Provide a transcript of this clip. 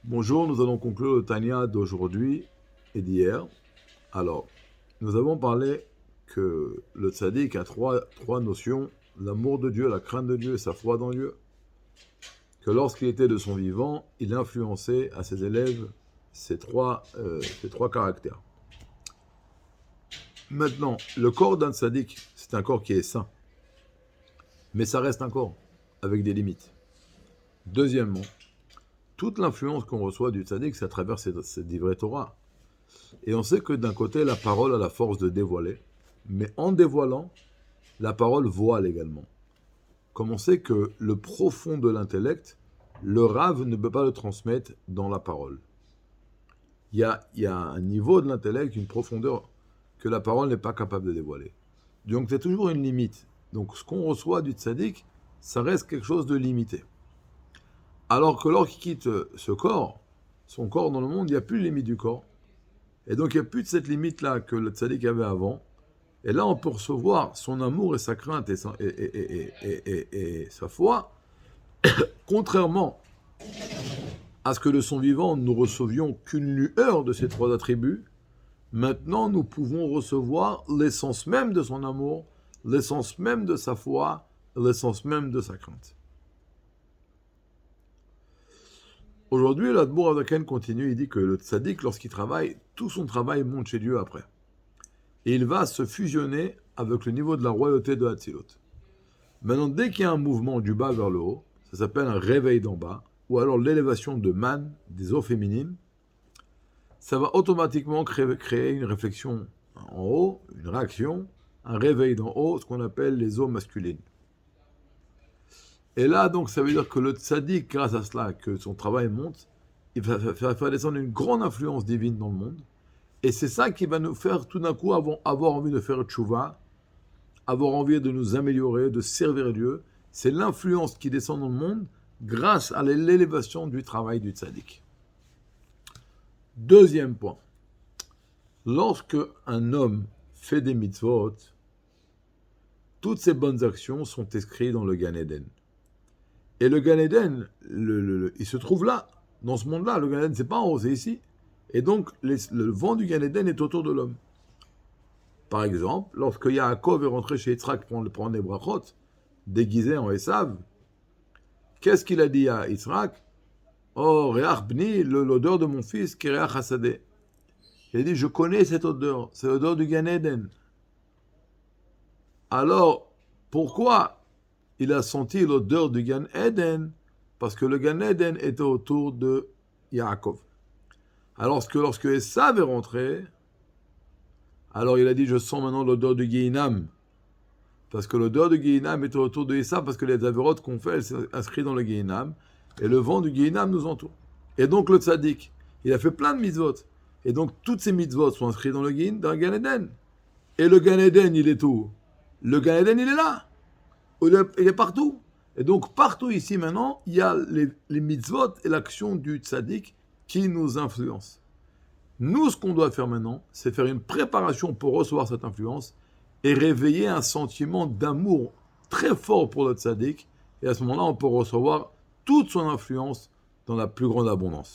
Bonjour, nous allons conclure le Tanya d'aujourd'hui et d'hier. Alors, nous avons parlé que le tzaddik a trois notions, l'amour de Dieu, la crainte de Dieu et sa foi dans Dieu. Que lorsqu'il était de son vivant, il influençait à ses élèves ces trois caractères. Maintenant, le corps d'un tzaddik, c'est un corps qui est sain. Mais ça reste un corps, avec des limites. Deuxièmement, toute l'influence qu'on reçoit du tzaddik, c'est à travers cette divrei Torah. Et on sait que d'un côté, la parole a la force de dévoiler, mais en dévoilant, la parole voile également. Comme on sait que le profond de l'intellect, le rave ne peut pas le transmettre dans la parole. Il y a un niveau de l'intellect, une profondeur que la parole n'est pas capable de dévoiler. Donc c'est toujours une limite. Donc ce qu'on reçoit du tzaddik, ça reste quelque chose de limité. Alors que lorsqu'il quitte ce corps, son corps dans le monde, il n'y a plus de limite du corps. Et donc il n'y a plus de cette limite-là que le tzaddik avait avant. Et là, on peut recevoir son amour et sa crainte et sa foi, contrairement à ce que de son vivant, nous recevions qu'une lueur de ces trois attributs. Maintenant, nous pouvons recevoir l'essence même de son amour, l'essence même de sa foi, l'essence même de sa crainte. Aujourd'hui, l'Admour Adaken continue, il dit que le tzaddik, lorsqu'il travaille, tout son travail monte chez Dieu après. Et il va se fusionner avec le niveau de la royauté de Hatzilut. Maintenant, dès qu'il y a un mouvement du bas vers le haut, ça s'appelle un réveil d'en bas, ou alors l'élévation de man, des eaux féminines, ça va automatiquement créer une réflexion en haut, une réaction, un réveil d'en haut, ce qu'on appelle les eaux masculines. Et là, donc, ça veut dire que le tzaddik, grâce à cela, que son travail monte, il va faire descendre une grande influence divine dans le monde. Et c'est ça qui va nous faire tout d'un coup avoir envie de faire tchouva, avoir envie de nous améliorer, de servir Dieu. C'est l'influence qui descend dans le monde grâce à l'élévation du travail du tzaddik. Deuxième point. Lorsque un homme fait des mitzvot, toutes ses bonnes actions sont inscrites dans le Gan Eden. Et le Gan Eden, il se trouve là, dans ce monde-là. Le Gan Eden, c'est pas en haut, c'est ici. Et donc, le vent du Gan Eden est autour de l'homme. Par exemple, lorsque Yaakov est rentré chez Yitzhak pour prendre les brachot, déguisé en Esav, qu'est-ce qu'il a dit à Yitzhak? Oh, Reach Bni, l'odeur de mon fils, qui est Reach Hasadeh. Il a dit, je connais cette odeur, c'est l'odeur du Gan Eden. Alors, pourquoi il a senti l'odeur du Gan Eden? Parce que le Gan Eden était autour de Yaakov. Alors lorsque Esav est rentré, alors il a dit, je sens maintenant l'odeur du Guéhinam. Parce que l'odeur du Guéhinam était autour de Esav, parce que les avérotes qu'on fait, elles sont inscrites dans le Guéhinam. Et le vent du Guéhinam nous entoure. Et donc le tzaddik, il a fait plein de mitzvot. Et donc toutes ces mitzvot sont inscrites dans le Gan Eden. Et le Gan Eden, il est où? Le Gan Eden, il est là. Il est partout. Et donc partout ici maintenant, il y a les mitzvot et l'action du tzaddik qui nous influencent. Nous, ce qu'on doit faire maintenant, c'est faire une préparation pour recevoir cette influence et réveiller un sentiment d'amour très fort pour le tzaddik. Et à ce moment-là, on peut recevoir toute son influence dans la plus grande abondance.